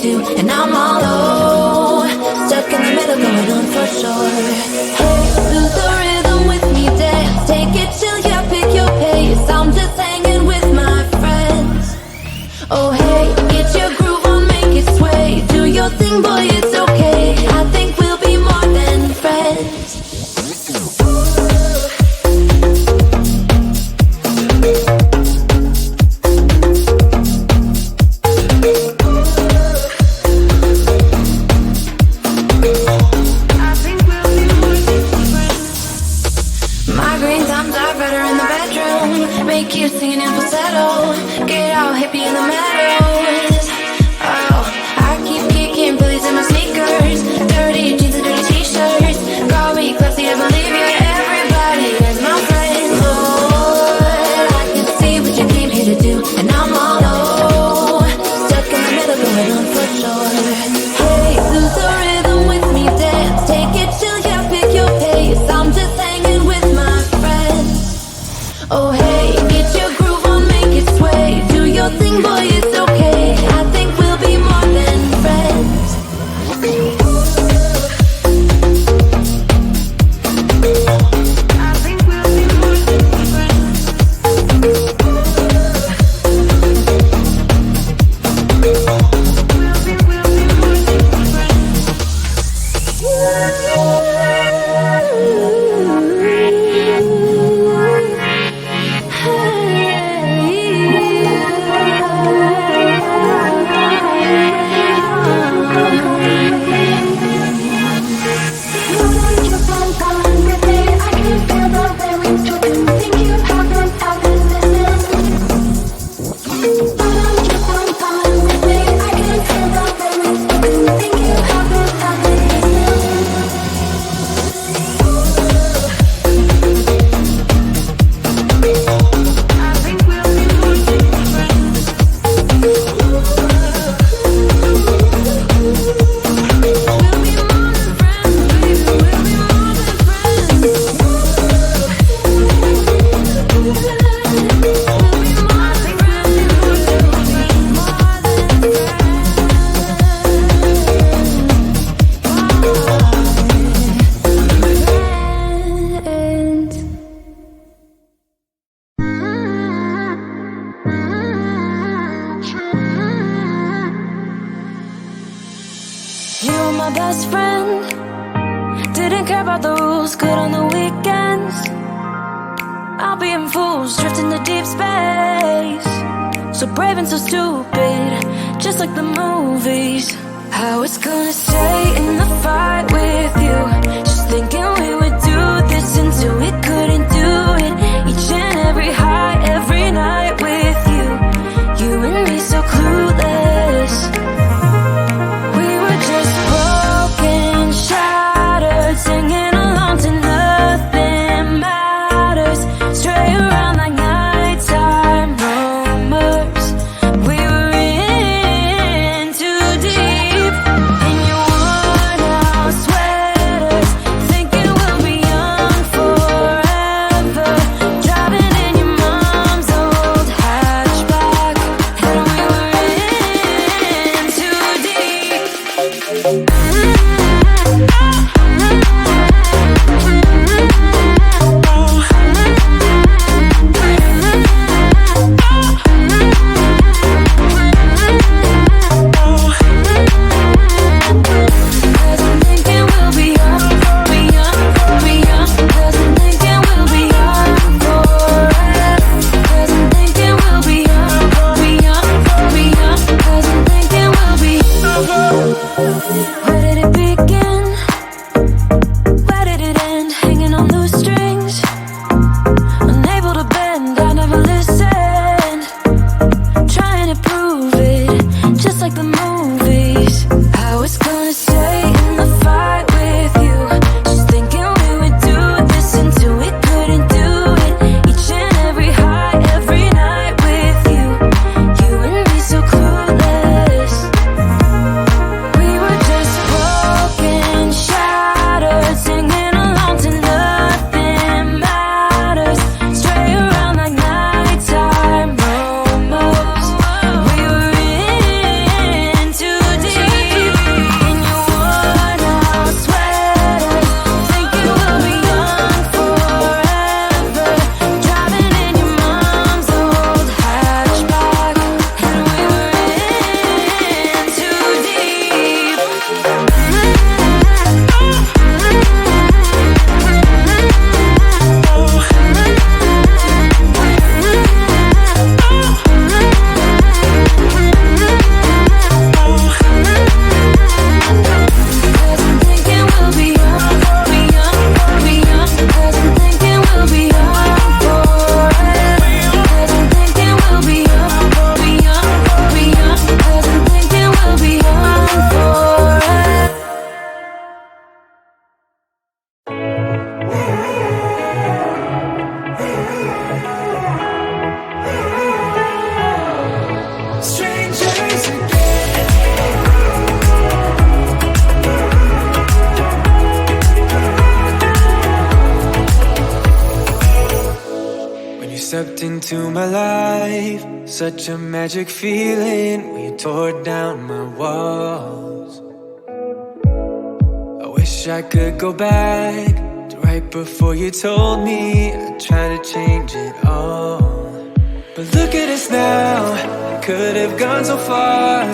do, and I'm all low, stuck in the middle, going on for sure. Hey, lose the rhythm with me, dance, take it chill, yeah, pick your pace. I'm just hanging with my friends. Oh hey, get your groove on, make it sway. Do your thing, boy, it's okay. I think we'll be more than friends. Make you singing in falsetto. Get out, hippie in the meadows. Oh, I keep kicking Billy's in my sneakers. Dirty jeans and dirty t-shirts. Call me classy, I believe you. Everybody is my friend. Lord, I can see what you came here to do, and I'm all low, stuck in the middle, going on for sure. Hey, lose the rhythm with me, dance, take it chill, yeah, pick your pace. I'm just hanging with my friends. Oh hey, get your groove on, make it sway. Do your thing, boy, it's okay. I think we'll be more than friends. I think we'll be more than friends. We'll be more than my best friend. Didn't care about the rules, good on the weekends. I'll be in fools, drifting to deep space. So brave and so stupid, just like the movies. How it's gonna stay in the fight with you. Just thinking we would do this until we couldn't do it. Each and every high, every night with you. You and me so clueless. We were just broken, shattered, singing along to nothing matters. Stray around like nighttime rumors. We were in too deep. In your worn out sweater, stepped into my life. Such a magic feeling when you tore down my walls. I wish I could go back to right before you told me I'd try to change it all. But look at us now, could have gone so far.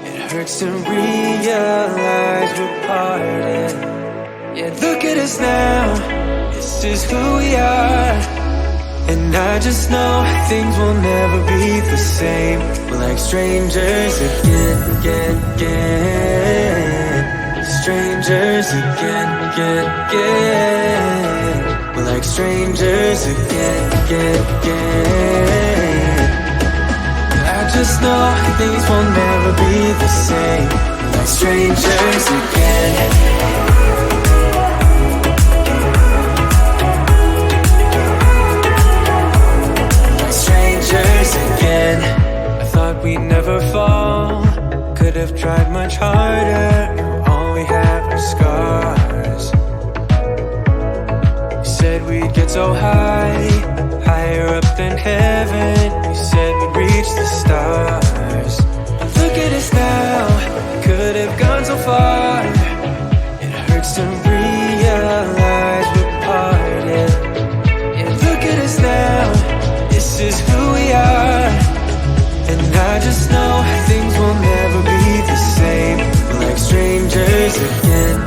It hurts to realize we're parted. Yeah, look at us now, this is who we are. And I just know things will never be the same. We're like strangers again. Strangers again. We're like strangers again. I just know things will never be the same. We're like strangers again. Again, I thought we'd never fall. Could have tried much harder. All we have are scars. You said we'd get so high, higher up than heaven. You said we'd reach the stars. But look at us now, could have gone so far. It hurts to realize we're parted. Yeah, look at us now, this is who we are. And I just know things will never be the same. We're like strangers again.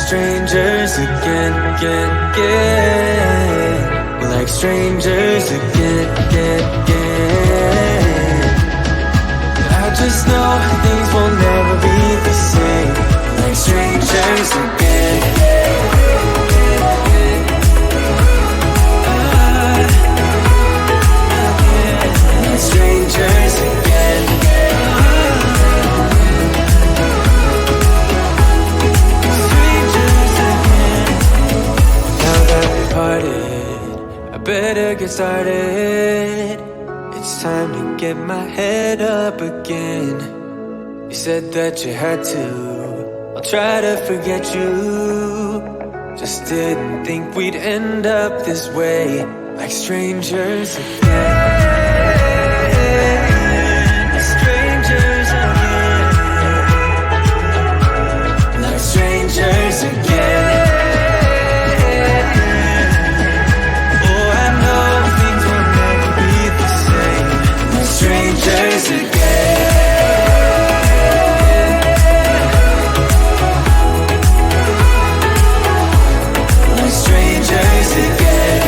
Strangers again. We're like strangers again. I just know things will never be the same. We're like strangers again. Strangers again. Strangers again. Now that we're parted, I better get started. It's time to get my head up again. You said that you had to, I'll try to forget you. Just didn't think we'd end up this way. Like strangers again. Strangers again. Oh, I know things will never be the same. Like strangers again. Like strangers again.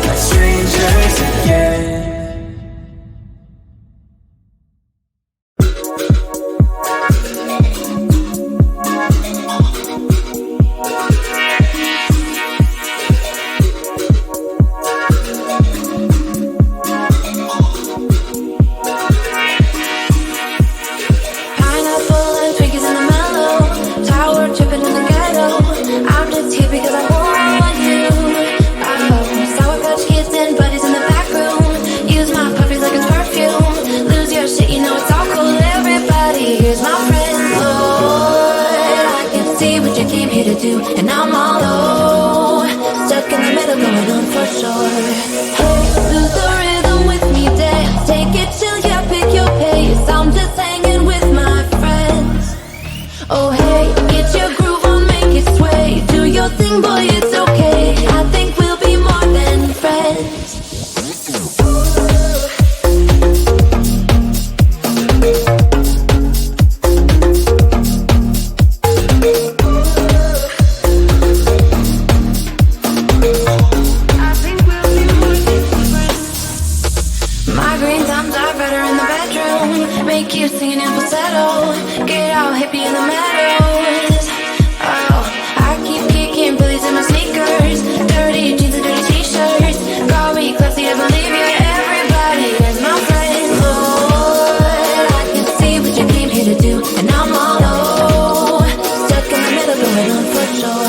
Like strangers again. And I'm all low, stuck in the middle, going on for sure. Hey, lose the rhythm with me, dance. Take it till you pick your pace. I'm just hanging with my friends. Oh hey, get your groove on, make it sway. Do your thing, boy, it's okay. I think we'll be more than friends. Make you singing in falsetto. Get all hippie in the meadows. Oh, I keep kicking bullies in my sneakers. Dirty jeans and dirty t-shirts. Call me classy, I believe you. Everybody is my friend. Lord, I can see what you came here to do. And I'm all low, stuck in the middle, going on for sure.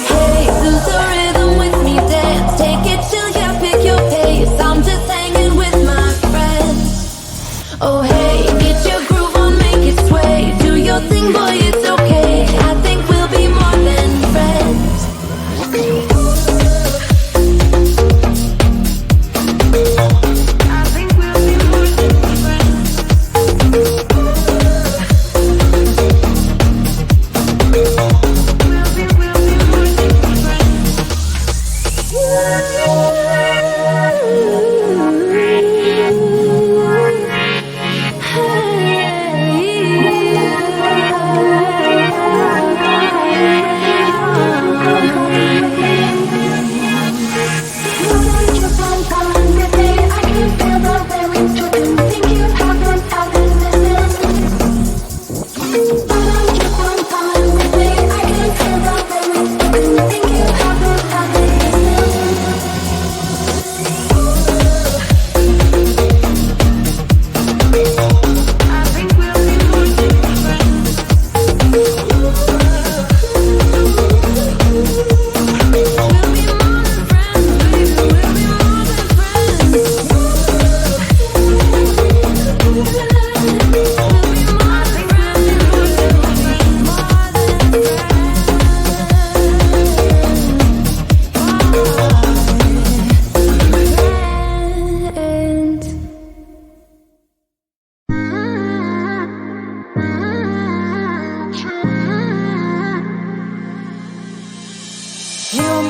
Hey, lose the rhythm with me, dance. Take it till you pick your pace. I'm just hanging with my friends. Oh hey, get your groove on, make it sway. Do your thing.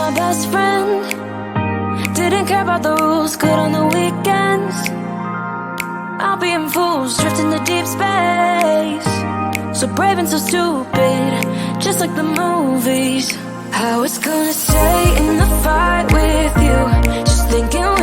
my best friend. Didn't care about the rules, good on the weekends. I'll be in fools, drifting to deep space. So brave and so stupid, just like the movies. I was gonna stay in the fight with you, just thinking